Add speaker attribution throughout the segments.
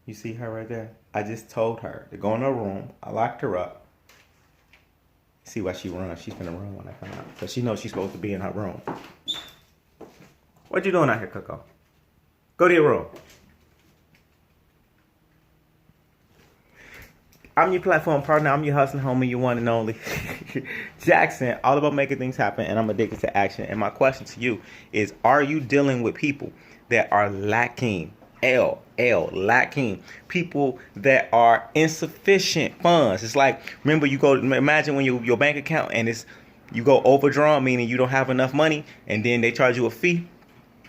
Speaker 1: You see her right there? I just told her to go in her room. I locked her up. See why she runs. She's gonna run when I come out. Because she knows she's supposed to be in her room. What you doing out here, Coco? Go to your room. I'm your platform partner. I'm your hustling homie, your one and only Jackson. All about making things happen, and I'm addicted to action. And my question to you is: are you dealing with people that are lacking? Lacking. People that are insufficient funds. It's like, remember, you go, imagine when your bank account and you go overdrawn, meaning you don't have enough money, and then they charge you a fee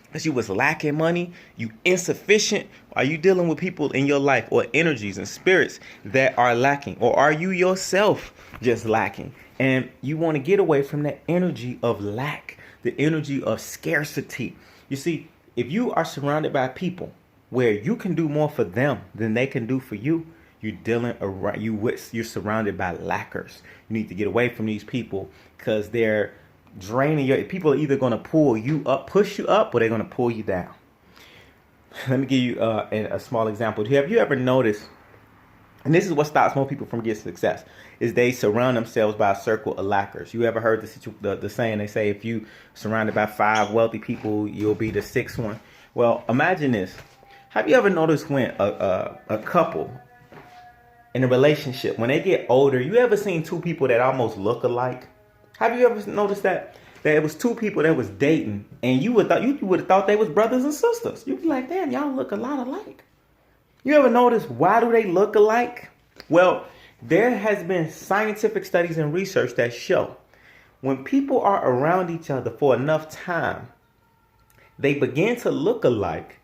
Speaker 1: because you was lacking money, you insufficient. Are you dealing with people in your life or energies and spirits that are lacking? Or are you yourself just lacking? And you want to get away from that energy of lack, the energy of scarcity. You see, if you are surrounded by people where you can do more for them than they can do for you, you're surrounded by lackers. You need to get away from these people because they're draining your. People are either going to pull you up, push you up, or they're going to pull you down. Let me give you a small example. Have you ever noticed, and this is what stops most people from getting success, is they surround themselves by a circle of lackers. You ever heard the saying, they say, if you surrounded by 5 wealthy people, you'll be the 6th one? Well, imagine this. Have you ever noticed when a couple in a relationship, when they get older, you ever seen 2 people that almost look alike? Have you ever noticed that it was 2 people that was dating, and you would have thought they was brothers and sisters? You'd be like, damn, y'all look a lot alike. You ever notice why do they look alike? Well, there has been scientific studies and research that show when people are around each other for enough time, they begin to look alike.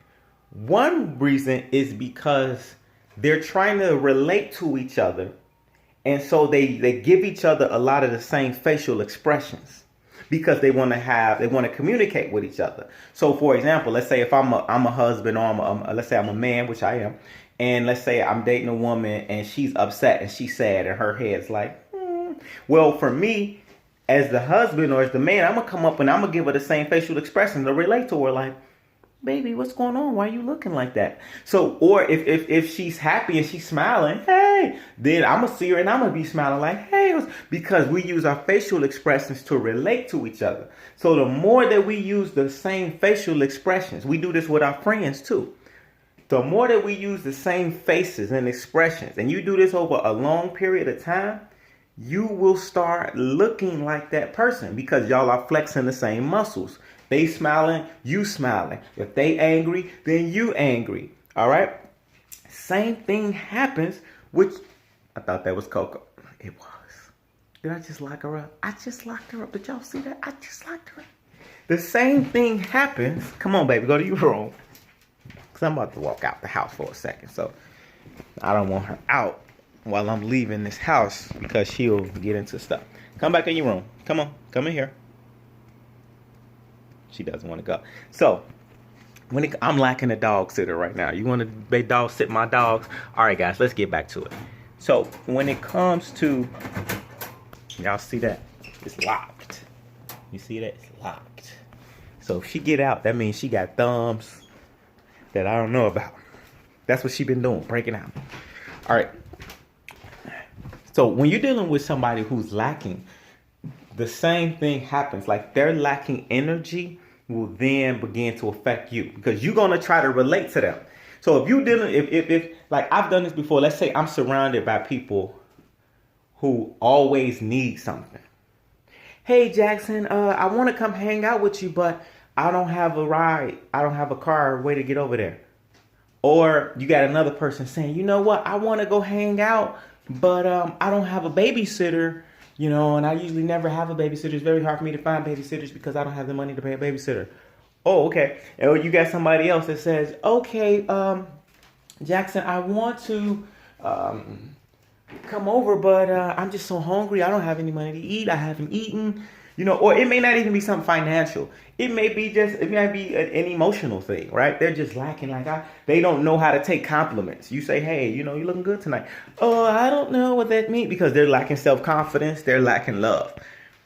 Speaker 1: One reason is because they're trying to relate to each other. And so they give each other a lot of the same facial expressions because they want to communicate with each other. So, for example, let's say if I'm a husband, or let's say I'm a man, which I am, and let's say I'm dating a woman and she's upset and she's sad and her head's like, Well, for me, as the husband or as the man, I'm gonna come up and I'm gonna give her the same facial expression to relate to her, like, baby, what's going on? Why are you looking like that? So, or if she's happy and she's smiling, hey, then I'm going to see her and I'm going to be smiling like, hey, because we use our facial expressions to relate to each other. So the more that we use the same facial expressions, we do this with our friends too. The more that we use the same faces and expressions, and you do this over a long period of time, you will start looking like that person because y'all are flexing the same muscles. They smiling, you smiling. If they angry, then you angry. All right? Same thing happens, which I thought that was Coco. It was. Did I just lock her up? I just locked her up. Did y'all see that? I just locked her up. The same thing happens. Come on, baby, go to your room. Because I'm about to walk out the house for a second. So I don't want her out while I'm leaving this house because she'll get into stuff. Come back in your room. Come on. Come in here. She doesn't want to go. So, I'm lacking a dog sitter right now. You want to be dog sit my dogs? All right, guys, let's get back to it. So, when it comes to, y'all see that? It's locked. You see that? It's locked. So, if she get out, that means she got thumbs that I don't know about. That's what she been doing, breaking out. All right. So, when you're dealing with somebody who's lacking, the same thing happens. Like, they're lacking energy will then begin to affect you because you're going to try to relate to them. So if you dealing, if like I've done this before, let's say I'm surrounded by people who always need something. Hey, Jackson, I want to come hang out with you, but I don't have a ride. I don't have a car or way to get over there. Or you got another person saying, you know what? I want to go hang out, but I don't have a babysitter. You know, and I usually never have a babysitter. It's very hard for me to find babysitters because I don't have the money to pay a babysitter. Oh, okay. And you got somebody else that says, okay, Jackson, I want to come over, but I'm just so hungry. I don't have any money to eat. I haven't eaten. You know, or it may not even be something financial. It may be an emotional thing, right? They're just lacking. They don't know how to take compliments. You say, hey, you know, you're looking good tonight. Oh, I don't know what that means because they're lacking self-confidence. They're lacking love.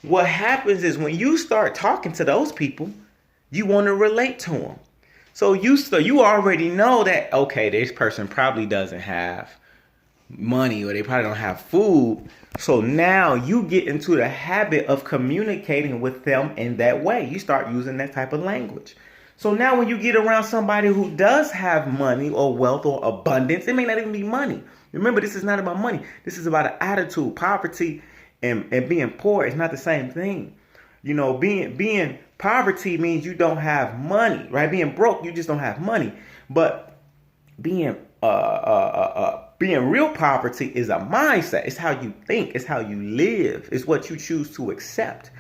Speaker 1: What happens is when you start talking to those people, you want to relate to them. So you already know that, okay, this person probably doesn't have money or they probably don't have food. So now you get into the habit of communicating with them in that way. You start using that type of language. So now when you get around somebody who does have money or wealth or abundance, it may not even be money. Remember, this is not about money. This is about an attitude. Poverty and being poor is not the same thing. You know, being poverty means you don't have money, right? Being broke, you just don't have money. But being being real poverty is a mindset. It's how you think. It's how you live. It's what you choose to accept.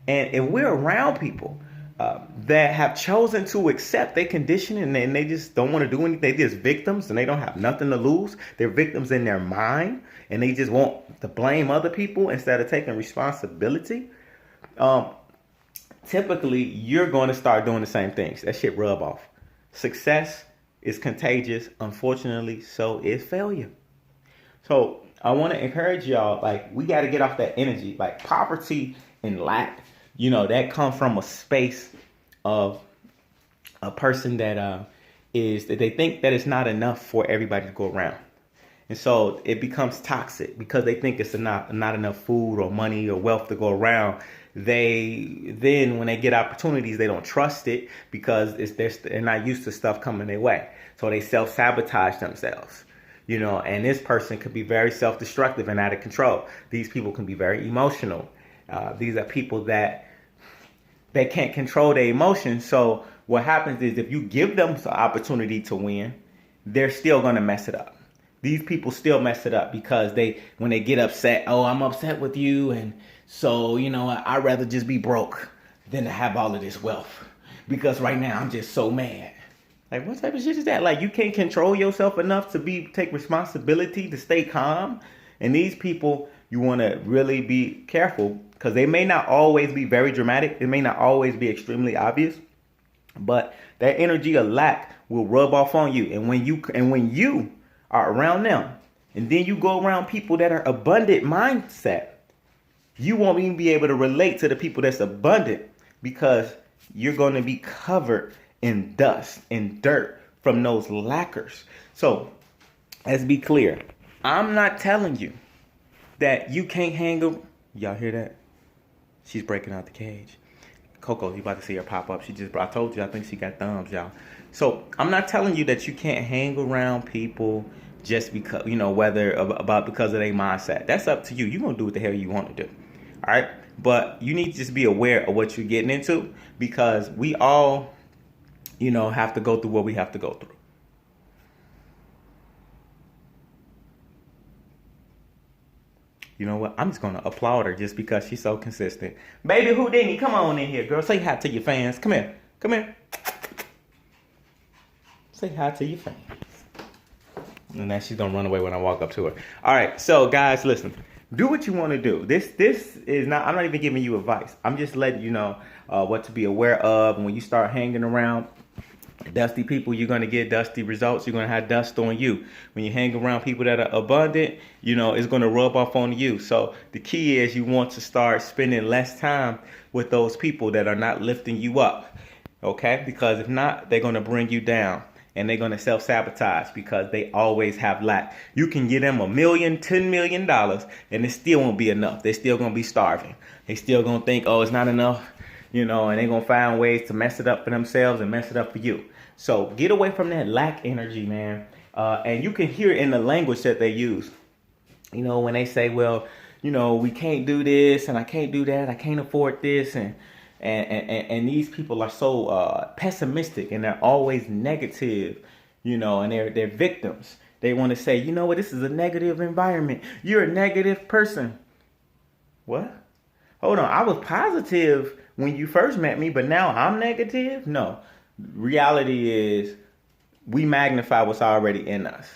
Speaker 1: And we're around people that have chosen to accept their condition, and they just don't want to do anything. They're just victims, and they don't have nothing to lose. They're victims in their mind, and they just want to blame other people instead of taking responsibility. Typically, you're going to start doing the same things. That shit rub off. Success is contagious. Unfortunately, so is failure. So I want to encourage y'all, like, we got to get off that energy. Like, poverty and lack, that comes from a space of a person that they think that it's not enough for everybody to go around. And so it becomes toxic because they think it's not enough food or money or wealth to go around. Then when they get opportunities, they don't trust it because they're not used to stuff coming their way. So they self-sabotage themselves, and this person could be very self-destructive and out of control. These people can be very emotional. These are people that they can't control their emotions. So what happens is if you give them the opportunity to win, they're still going to mess it up. These people still mess it up because when they get upset, oh, I'm upset with you. And so, I'd rather just be broke than to have all of this wealth because right now I'm just so mad. Like, what type of shit is that? Like, you can't control yourself enough to take responsibility, to stay calm. And these people, you want to really be careful because they may not always be very dramatic. It may not always be extremely obvious, but that energy of lack will rub off on you. And when you are around them, and then you go around people that are abundant mindset, you won't even be able to relate to the people that's abundant because you're going to be covered in dust and dirt from those lackers. So let's be clear. I'm not telling you that you can't hang. Y'all hear that? She's breaking out the cage. Coco, you about to see her pop up. I told you, I think she got thumbs, y'all. So I'm not telling you that you can't hang around people just because, because of their mindset. That's up to you. You're going to do what the hell you want to do. All right. But you need to just be aware of what you're getting into because we all, have to go through what we have to go through. You know what? I'm just going to applaud her just because she's so consistent. Baby Houdini, come on in here, girl. Say hi to your fans. Come here. Come here. Say hi to your fans. And then she's going to run away when I walk up to her. All right. So, guys, listen. Do what you want to do. This is not, I'm not even giving you advice. I'm just letting you know what to be aware of. And when you start hanging around dusty people, you're going to get dusty results. You're going to have dust on you. When you hang around people that are abundant, it's going to rub off on you. So the key is you want to start spending less time with those people that are not lifting you up. Okay? Because if not, they're going to bring you down. And they're going to self-sabotage because they always have lack. You can give them $1 million, $10 million, and it still won't be enough. They're still going to be starving. They still going to think, oh, it's not enough, and they're going to find ways to mess it up for themselves and mess it up for you. So get away from that lack energy, man. And you can hear it in the language that they use. When they say, well, we can't do this and I can't do that. I can't afford this. And these people are so pessimistic and they're always negative, and they're victims. They want to say, this is a negative environment. You're a negative person. What? Hold on. I was positive when you first met me, but now I'm negative? No. Reality is we magnify what's already in us.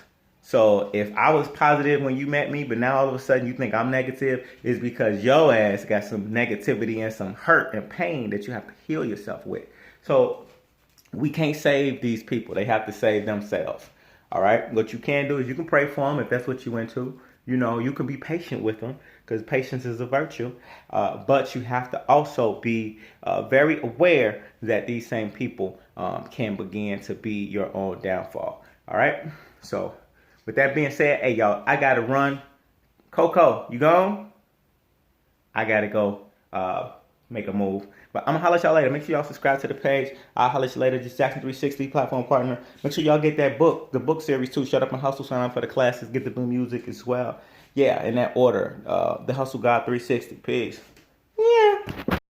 Speaker 1: So if I was positive when you met me, but now all of a sudden you think I'm negative, is because your ass got some negativity and some hurt and pain that you have to heal yourself with. So we can't save these people. They have to save themselves. All right. What you can do is you can pray for them if that's what you into. You know, you can be patient with them because patience is a virtue. But you have to also be very aware that these same people can begin to be your own downfall. All right. So with that being said, hey, y'all, I got to run. Coco, you gone? I got to go make a move. But I'm going to holler at y'all later. Make sure y'all subscribe to the page. I'll holler at you later. Just Jackson 360 platform partner. Make sure y'all get that book, the book series too. Shut Up and Hustle. Sign up for the classes. Get the boom music as well. Yeah, in that order. The Hustle God 360. Peace. Yeah.